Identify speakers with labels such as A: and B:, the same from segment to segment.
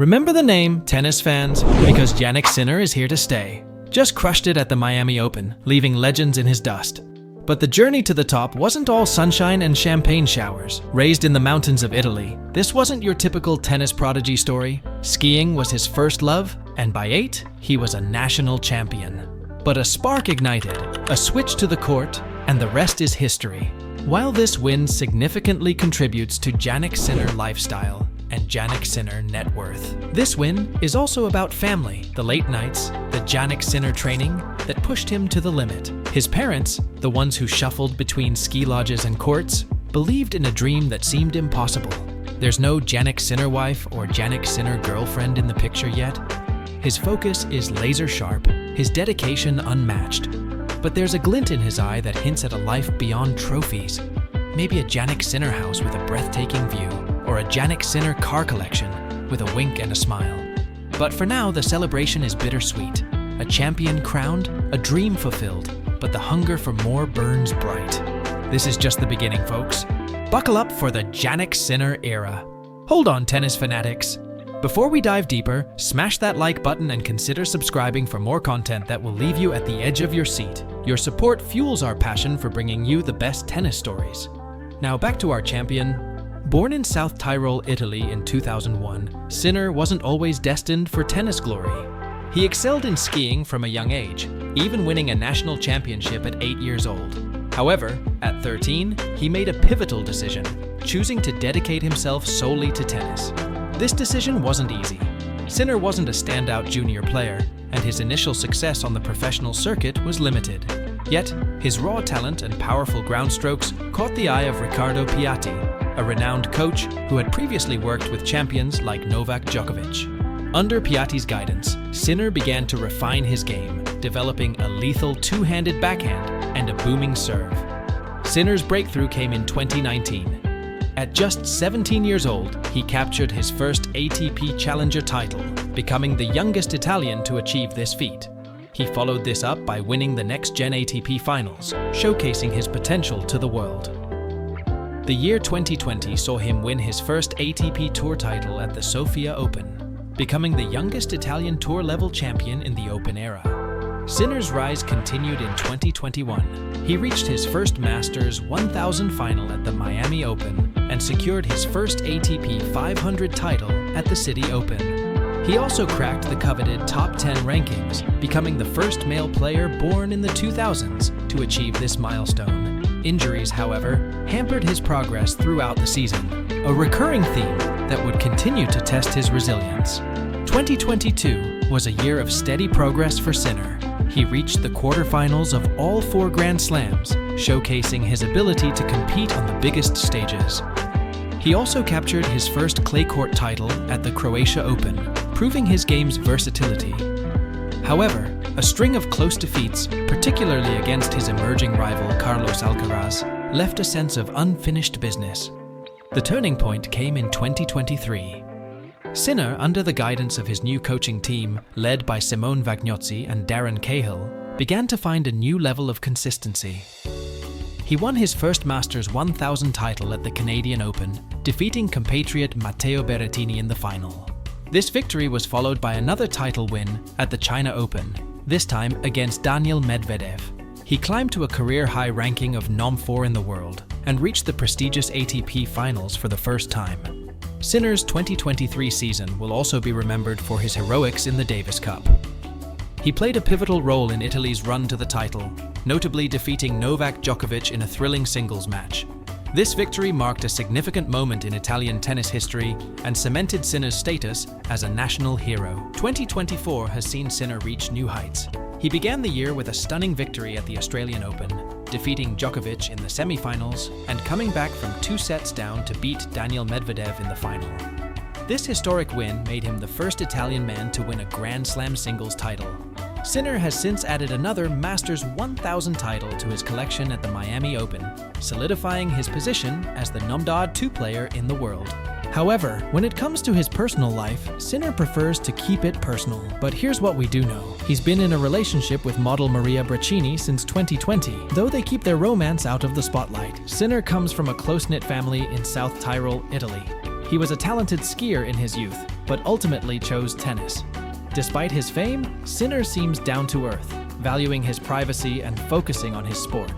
A: Remember the name, tennis fans, because Jannik Sinner is here to stay. Just crushed it at the Miami Open, leaving legends in his dust. But the journey to the top wasn't all sunshine and champagne showers. Raised in the mountains of Italy, this wasn't your typical tennis prodigy story. Skiing was his first love, and by 8, he was a national champion. But a spark ignited, a switch to the court, and the rest is history. While this win significantly contributes to Jannik Sinner lifestyle and Jannik Sinner net worth, this win is also about family, the late nights, the Jannik Sinner training that pushed him to the limit. His parents, the ones who shuffled between ski lodges and courts, believed in a dream that seemed impossible. There's no Jannik Sinner wife or Jannik Sinner girlfriend in the picture yet. His focus is laser sharp, his dedication unmatched. But there's a glint in his eye that hints at a life beyond trophies. Maybe a Jannik Sinner house with a breathtaking view, or a Jannik Sinner car collection with a wink and a smile. But for now, the celebration is bittersweet. A champion crowned, a dream fulfilled, but the hunger for more burns bright. This is just the beginning, folks. Buckle up for the Jannik Sinner era. Hold on, tennis fanatics. Before we dive deeper, smash that like button and consider subscribing for more content that will leave you at the edge of your seat. Your support fuels our passion for bringing you the best tennis stories. Now back to our champion. Born in South Tyrol, Italy in 2001, Sinner wasn't always destined for tennis glory. He excelled in skiing from a young age, even winning a national championship at 8 years old. However, at 13, he made a pivotal decision, choosing to dedicate himself solely to tennis. This decision wasn't easy. Sinner wasn't a standout junior player, and his initial success on the professional circuit was limited. Yet, his raw talent and powerful ground strokes caught the eye of Riccardo Piatti, a renowned coach who had previously worked with champions like Novak Djokovic. Under Piatti's guidance, Sinner began to refine his game, developing a lethal two-handed backhand and a booming serve. Sinner's breakthrough came in 2019. At just 17 years old, he captured his first ATP Challenger title, becoming the youngest Italian to achieve this feat. He followed this up by winning the next-gen ATP Finals, showcasing his potential to the world. The year 2020 saw him win his first ATP Tour title at the Sofia Open, becoming the youngest Italian Tour-level champion in the Open era. Sinner's rise continued in 2021. He reached his first Masters 1000 final at the Miami Open and secured his first ATP 500 title at the City Open. He also cracked the coveted top 10 rankings, becoming the first male player born in the 2000s to achieve this milestone. Injuries, however, hampered his progress throughout the season, a recurring theme that would continue to test his resilience. 2022 was a year of steady progress for Sinner. He reached the quarterfinals of all 4 Grand Slams, showcasing his ability to compete on the biggest stages. He also captured his first clay court title at the Croatia Open, proving his game's versatility. However, a string of close defeats, particularly against his emerging rival Carlos Alcaraz, left a sense of unfinished business. The turning point came in 2023. Sinner, under the guidance of his new coaching team, led by Simone Vagnozzi and Darren Cahill, began to find a new level of consistency. He won his first Masters 1000 title at the Canadian Open, defeating compatriot Matteo Berrettini in the final. This victory was followed by another title win at the China Open, this time against Daniil Medvedev. He climbed to a career-high ranking of Nom. 4 in the world and reached the prestigious ATP Finals for the first time. Sinner's 2023 season will also be remembered for his heroics in the Davis Cup. He played a pivotal role in Italy's run to the title, notably defeating Novak Djokovic in a thrilling singles match. This victory marked a significant moment in Italian tennis history and cemented Sinner's status as a national hero. 2024 has seen Sinner reach new heights. He began the year with a stunning victory at the Australian Open, defeating Djokovic in the semi-finals and coming back from 2 sets down to beat Daniil Medvedev in the final. This historic win made him the first Italian man to win a Grand Slam singles title. Sinner has since added another Masters 1000 title to his collection at the Miami Open, solidifying his position as the number 2 player in the world. However, when it comes to his personal life, Sinner prefers to keep it personal. But here's what we do know. He's been in a relationship with model Maria Braccini since 2020, though they keep their romance out of the spotlight. Sinner comes from a close-knit family in South Tyrol, Italy. He was a talented skier in his youth, but ultimately chose tennis. Despite his fame, Sinner seems down to earth, valuing his privacy and focusing on his sport.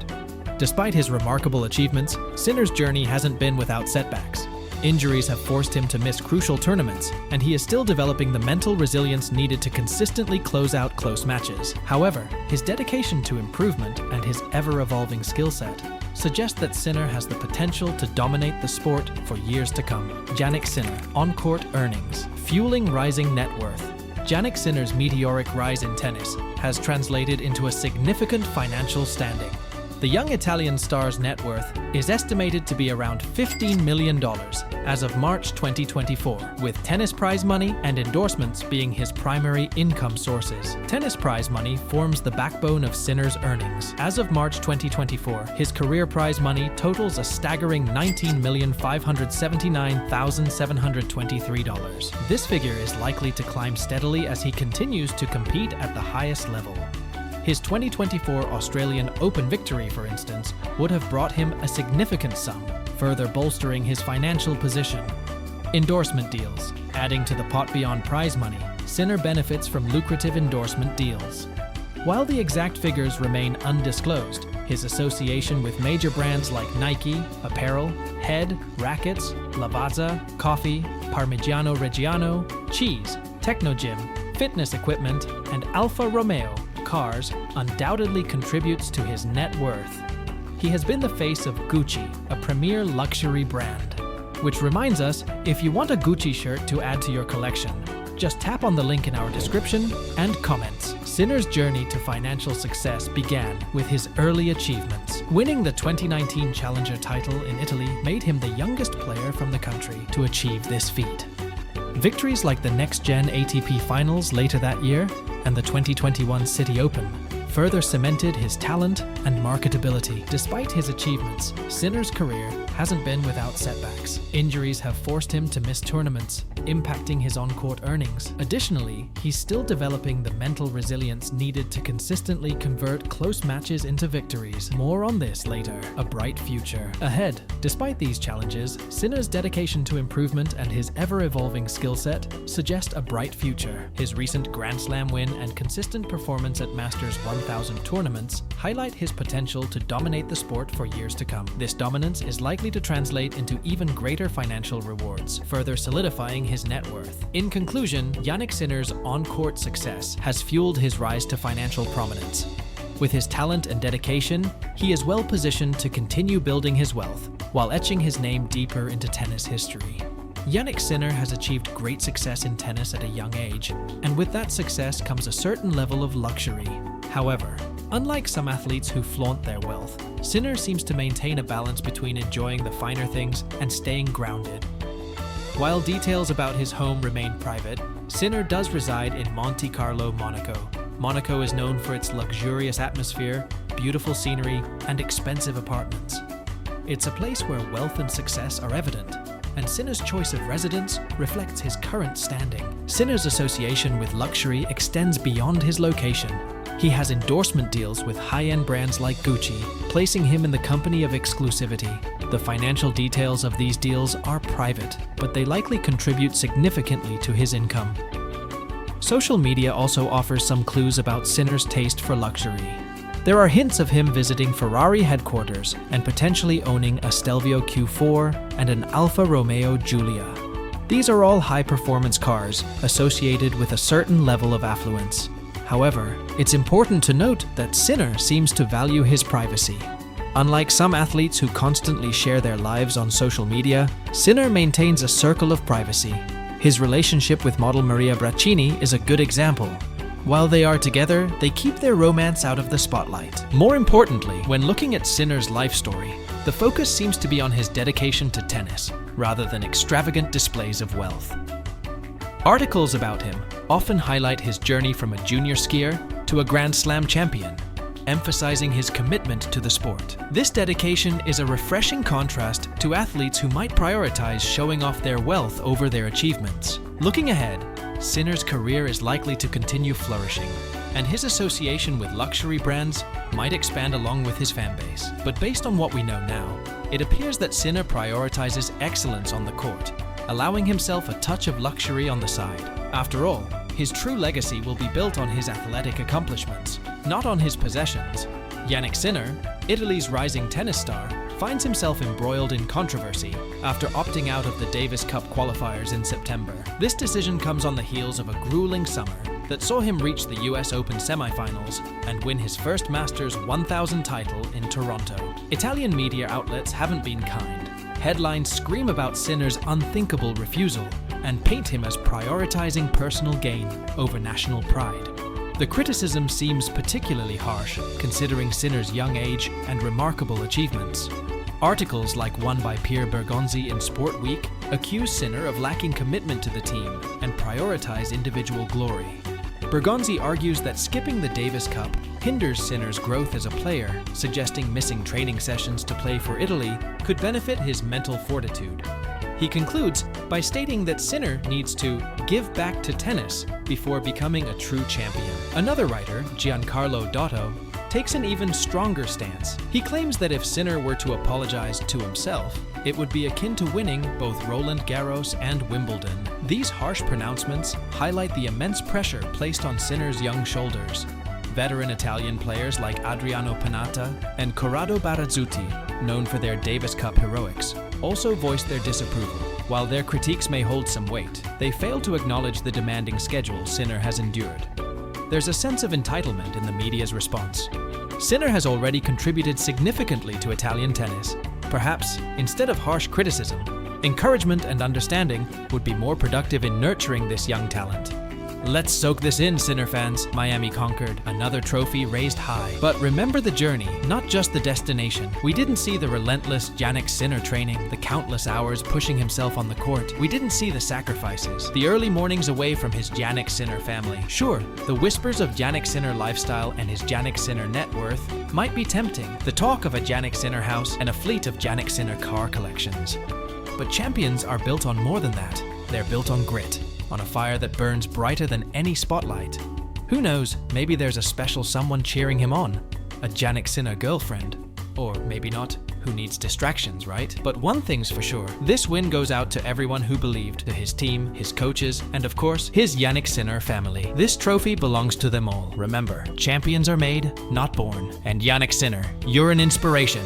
A: Despite his remarkable achievements, Sinner's journey hasn't been without setbacks. Injuries have forced him to miss crucial tournaments, and he is still developing the mental resilience needed to consistently close out close matches. However, his dedication to improvement and his ever-evolving skill set suggest that Sinner has the potential to dominate the sport for years to come. Jannik Sinner, on-court earnings, fueling rising net worth. Jannik Sinner's meteoric rise in tennis has translated into a significant financial standing. The young Italian star's net worth is estimated to be around $15 million as of March 2024, with tennis prize money and endorsements being his primary income sources. Tennis prize money forms the backbone of Sinner's earnings. As of March 2024, his career prize money totals a staggering $19,579,723. This figure is likely to climb steadily as he continues to compete at the highest level. His 2024 Australian Open victory, for instance, would have brought him a significant sum, further bolstering his financial position. Endorsement deals. Adding to the pot beyond prize money, Sinner benefits from lucrative endorsement deals. While the exact figures remain undisclosed, his association with major brands like Nike, apparel, head, rackets, Lavazza, coffee, Parmigiano Reggiano, cheese, Technogym, fitness equipment, and Alfa Romeo cars undoubtedly contributes to his net worth. He has been the face of Gucci, a premier luxury brand. Which reminds us, if you want a Gucci shirt to add to your collection, just tap on the link in our description and comments. Sinner's journey to financial success began with his early achievements. Winning the 2019 Challenger title in Italy made him the youngest player from the country to achieve this feat. Victories like the next-gen ATP Finals later that year and the 2021 City Open further cemented his talent and marketability. Despite his achievements, Sinner's career hasn't been without setbacks. Injuries have forced him to miss tournaments, impacting his on-court earnings. Additionally, he's still developing the mental resilience needed to consistently convert close matches into victories. More on this later. A bright future ahead. Despite these challenges, Sinner's dedication to improvement and his ever-evolving skill set suggest a bright future. His recent Grand Slam win and consistent performance at Masters 1000 tournaments highlight his potential to dominate the sport for years to come. This dominance is likely to translate into even greater financial rewards, further solidifying his net worth. In conclusion, Jannik Sinner's on-court success has fueled his rise to financial prominence. With his talent and dedication, he is well positioned to continue building his wealth while etching his name deeper into tennis history. Jannik Sinner has achieved great success in tennis at a young age, and with that success comes a certain level of luxury. However, unlike some athletes who flaunt their wealth, Sinner seems to maintain a balance between enjoying the finer things and staying grounded. While details about his home remain private, Sinner does reside in Monte Carlo, Monaco. Monaco is known for its luxurious atmosphere, beautiful scenery, and expensive apartments. It's a place where wealth and success are evident, and Sinner's choice of residence reflects his current standing. Sinner's association with luxury extends beyond his location. He has endorsement deals with high-end brands like Gucci, placing him in the company of exclusivity. The financial details of these deals are private, but they likely contribute significantly to his income. Social media also offers some clues about Sinner's taste for luxury. There are hints of him visiting Ferrari headquarters and potentially owning a Stelvio Q4 and an Alfa Romeo Giulia. These are all high-performance cars associated with a certain level of affluence. However, it's important to note that Sinner seems to value his privacy. Unlike some athletes who constantly share their lives on social media, Sinner maintains a circle of privacy. His relationship with model Maria Braccini is a good example. While they are together, they keep their romance out of the spotlight. More importantly, when looking at Sinner's life story, the focus seems to be on his dedication to tennis, rather than extravagant displays of wealth. Articles about him often highlight his journey from a junior skier to a Grand Slam champion, emphasizing his commitment to the sport. This dedication is a refreshing contrast to athletes who might prioritize showing off their wealth over their achievements. Looking ahead, Sinner's career is likely to continue flourishing, and his association with luxury brands might expand along with his fan base. But based on what we know now, it appears that Sinner prioritizes excellence on the court, allowing himself a touch of luxury on the side. After all, his true legacy will be built on his athletic accomplishments, not on his possessions. Jannik Sinner, Italy's rising tennis star, finds himself embroiled in controversy after opting out of the Davis Cup qualifiers in September. This decision comes on the heels of a grueling summer that saw him reach the US Open semifinals and win his first Masters 1000 title in Toronto. Italian media outlets haven't been kind. Headlines scream about Sinner's unthinkable refusal and paint him as prioritizing personal gain over national pride. The criticism seems particularly harsh, considering Sinner's young age and remarkable achievements. Articles like one by Pier Bergonzi in Sport Week accuse Sinner of lacking commitment to the team and prioritize individual glory. Bergonzi argues that skipping the Davis Cup hinders Sinner's growth as a player, suggesting missing training sessions to play for Italy could benefit his mental fortitude. He concludes by stating that Sinner needs to give back to tennis before becoming a true champion. Another writer, Giancarlo Dotto, takes an even stronger stance. He claims that if Sinner were to apologize to himself, it would be akin to winning both Roland Garros and Wimbledon. These harsh pronouncements highlight the immense pressure placed on Sinner's young shoulders. Veteran Italian players like Adriano Panatta and Corrado Barazzuti, known for their Davis Cup heroics, also voiced their disapproval. While their critiques may hold some weight, they fail to acknowledge the demanding schedule Sinner has endured. There's a sense of entitlement in the media's response. Sinner has already contributed significantly to Italian tennis. Perhaps, instead of harsh criticism, encouragement and understanding would be more productive in nurturing this young talent. Let's soak this in, Sinner fans. Miami conquered, another trophy raised high. But remember the journey, not just the destination. We didn't see the relentless Jannik Sinner training, the countless hours pushing himself on the court. We didn't see the sacrifices, the early mornings away from his Jannik Sinner family. Sure, the whispers of Jannik Sinner lifestyle and his Jannik Sinner net worth might be tempting, the talk of a Jannik Sinner house and a fleet of Jannik Sinner car collections. But champions are built on more than that. They're built on grit, on a fire that burns brighter than any spotlight. Who knows, maybe there's a special someone cheering him on, a Jannik Sinner girlfriend. Or maybe not, who needs distractions, right? But one thing's for sure, this win goes out to everyone who believed, to his team, his coaches, and of course, his Jannik Sinner family. This trophy belongs to them all. Remember, champions are made, not born. And Jannik Sinner, you're an inspiration.